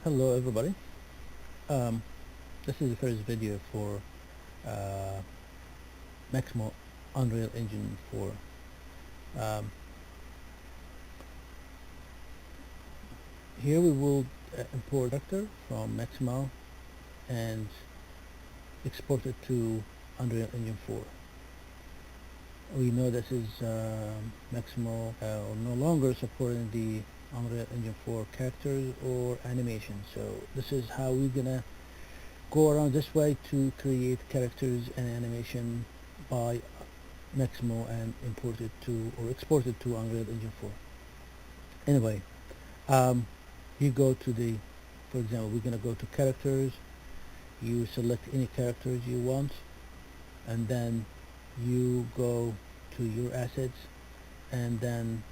Hello everybody. Um, this is the first video for uh, Mixamo Unreal Engine 4. Um, Here we will import character from Mixamo and export it to Unreal Engine 4. We know this is Mixamo no longer supporting the Unreal Engine 4 characters or animation, so this is how we're gonna go around this way to create characters and animation by Mixamo and import it to or export it to Unreal Engine 4. Anyway, um, you go to the, for example, we're gonna go to characters. You select any characters you want, and then you go to your assets, and then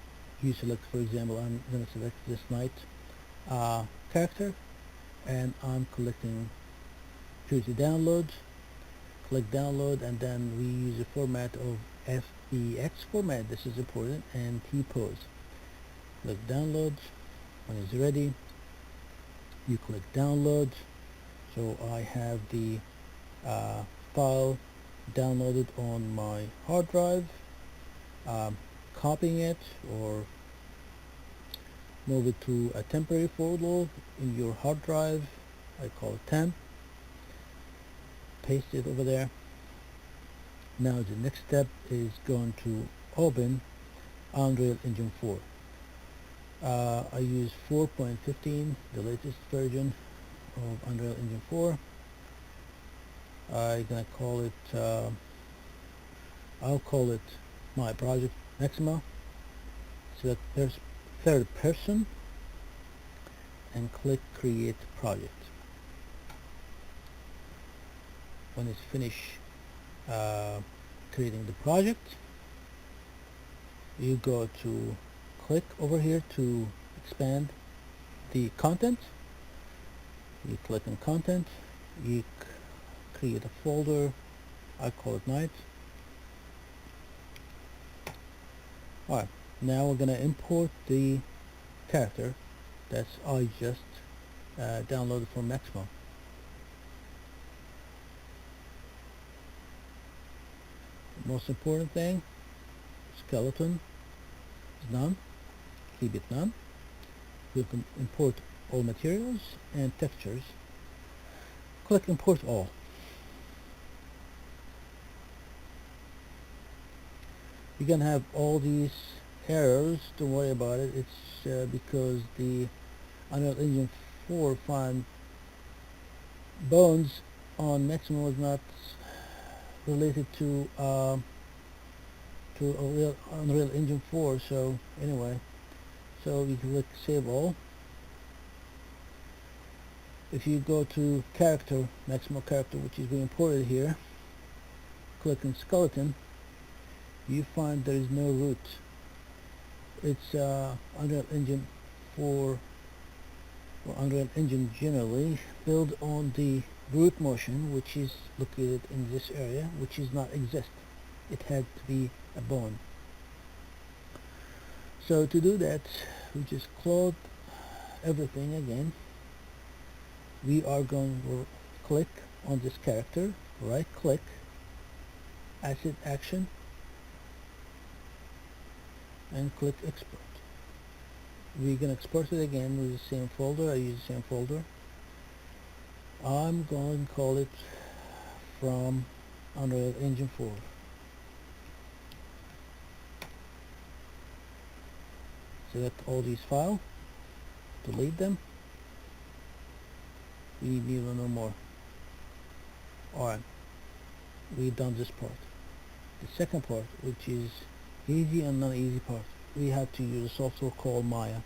you select, for example, I'm gonna select this knight character, and I'm collecting. Choose the download, click download, and then we use a format of FEX format. This is important, and T-pose. Click download. When it's ready, you click download. So I have the uh, file downloaded on my hard drive. Copying it or move it to a temporary folder in your hard drive. I call it temp. Paste it over there. Now the next step is going to open Unreal Engine 4. I use 4.15, the latest version of Unreal Engine 4. I'm gonna call it, I'll call it my project Mixamo. Select third person and click create project. When it's finished creating the project, you go to click over here to expand the content. You click on content, you create a folder. I call it night. Alright, now we're gonna import the character that's I just downloaded from Mixamo. Most important thing, skeleton is none. Keep it none. We can import all materials and textures. Click import all. You're gonna have all these errors. Don't worry about it. It's because the Unreal Engine 4 found bones on Mixamo was not related to Unreal Engine 4. So anyway, so you click save all. If you go to character, Mixamo character, which is being imported here, click on skeleton, you find there is no root. It's Unreal Engine 4 or Unreal Engine generally built on the root motion, which is located in this area, which is not exist. It had to be a bone. So to do that, we just close everything again. We are going to click on this character, right click, asset action, and click export. We're going to export it again with the same folder. I use the same folder. I'm going to call it from Unreal Engine 4. Select all these files, delete them. We need no more. Alright, we've done this part. The second part, which is easy and non-easy part, we have to use a software called Maya.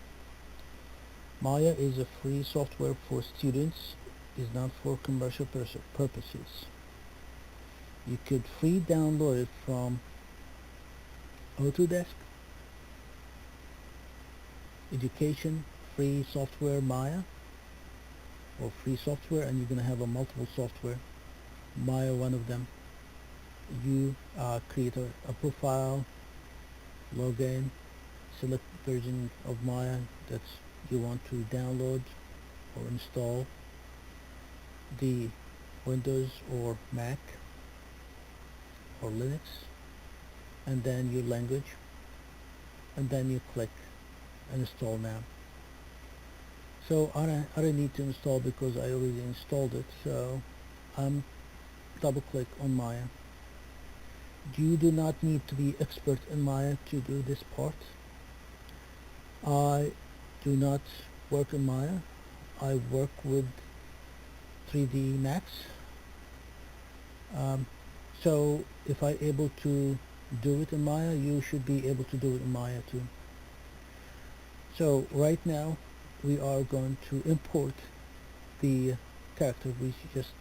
Maya is a free software for students, is not for commercial purposes. You could free download it from Autodesk, Education, free software Maya, or free software, and you're going to have a multiple software. Maya, one of them. You create a profile, login, select version of Maya that you want to download, or install the Windows or Mac or Linux, and then your language, and then you click install now. So I don't need to install because I already installed it, so I'm double click on Maya. You do not need to be expert in Maya to do this part. I do not work in Maya. I work with 3D Max. So if I'm able to do it in Maya, you should be able to do it in Maya too. So right now we are going to import the character we just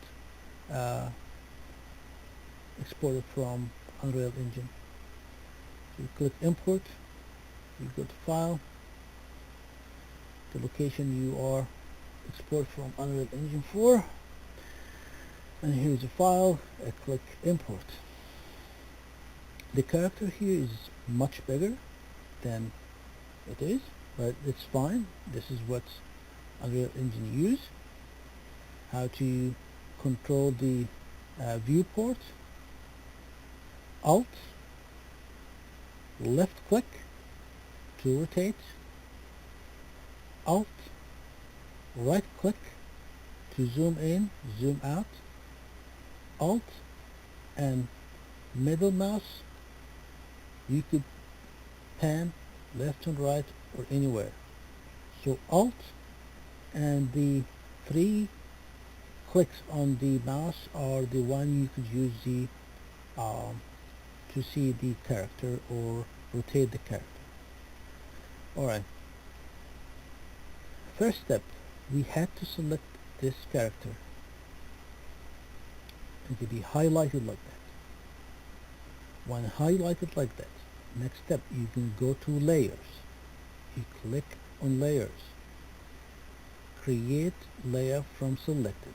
uh, exported from Unreal Engine. So you click import, you go to file, the location you are export from Unreal Engine 4, and here's the file. I click import. The character here is much bigger than it is, but it's fine. This is what Unreal Engine use. How to control the viewport. Alt, left click to rotate. Alt, right click to zoom in, zoom out. Alt and middle mouse, you could pan left and right or anywhere. So Alt and the 3 clicks on the mouse are the one you could use the to see the character or rotate the character. Alright, first step, we had to select this character and to be highlighted like that. When highlighted like that, next step, you can go to layers. You click on layers, create layer from selected,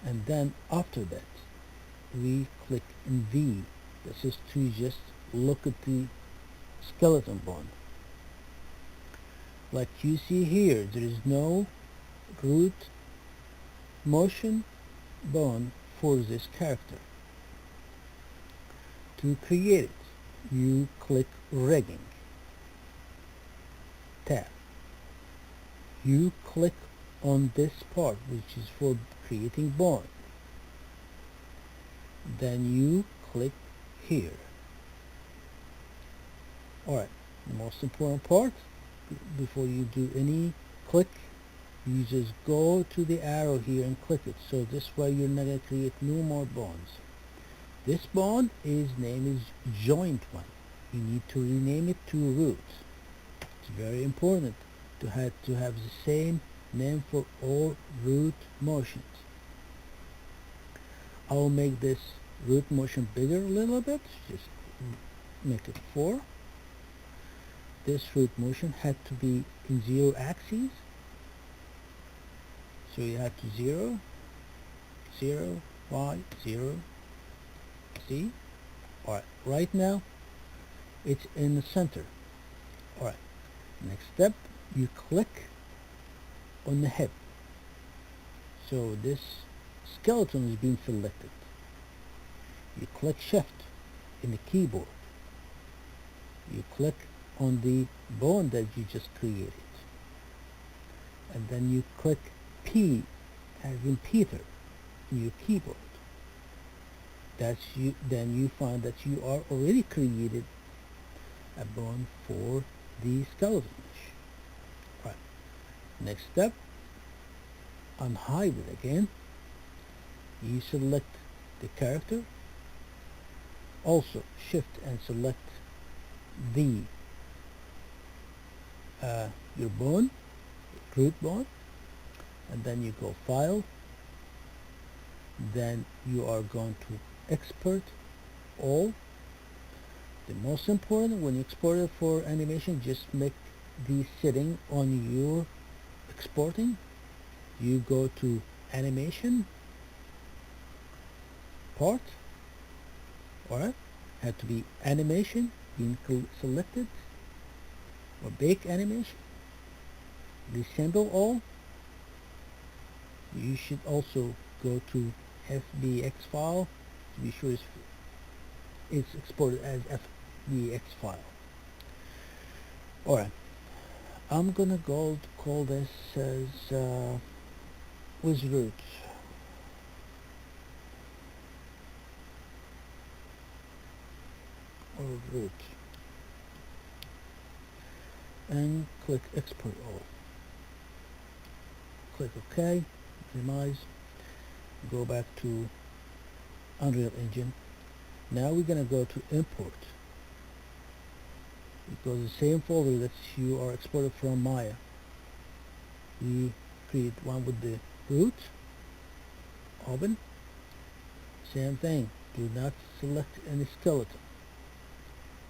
and then after that we click in V. This is to just look at the skeleton bone. Like you see here, there is no root motion bone for this character. To create it, you click rigging tab. You click on this part which is for creating bone. Then you click here. Alright, the most important part, before you do any click, you just go to the arrow here and click it. So this way you're not going to create no more bones. This bone is name is joint one. You need to rename it to root. It's very important to have the same name for all root motions. I will make this root motion bigger a little bit. Just make it 4. This root motion had to be in 0 axes. So you have to 0, 0, Y, 0. See? Alright, right now it's in the center. Alright, next step, you click on the head. So this skeleton is being selected. You click shift in the keyboard. You click on the bone that you just created. And then you click P as in Peter in your keyboard. Then you find that you are already created a bone for the skeleton. Right. Next step, unhide it again. You select the character. Also shift and select the your bone, root bone, and then you go file. Then you are going to export all. The most important, when you export it for animation, just make the setting on your exporting. You go to animation part. Alright, had to be animation being selected, or bake animation. disassemble all, you should also go to FBX file to be sure it's exported as FBX file. Alright, I'm gonna go to call this as with root, or root, and click export all. Click OK, minimize, go back to Unreal Engine. Now we're gonna go to import, because the same folder that you are exported from Maya, we create one with the root. Open, same thing, do not select any skeleton.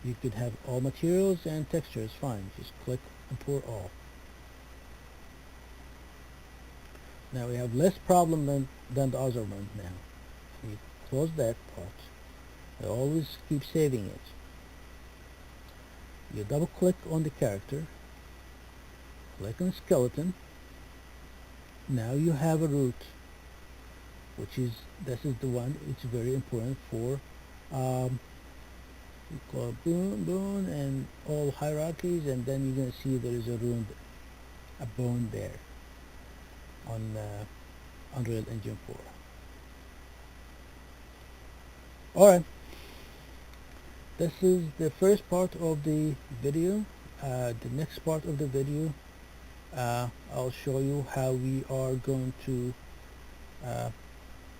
You could have all materials and textures, fine, just click import all. Now we have less problem than the other one now. You close that part. I always keep saving it. You double click on the character, click on skeleton. Now you have a root, which is, this is the one, it's very important for we call it bone and all hierarchies, and then you're going to see there is a bone there on Unreal Engine 4. Alright, this is the first part of the video. The next part of the video, I'll show you how we are going to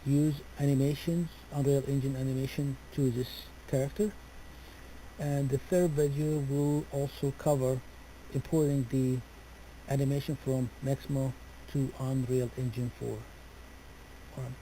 use animations, Unreal Engine animation to this character. And the third video will also cover importing the animation from Mixamo to Unreal Engine 4. Alright.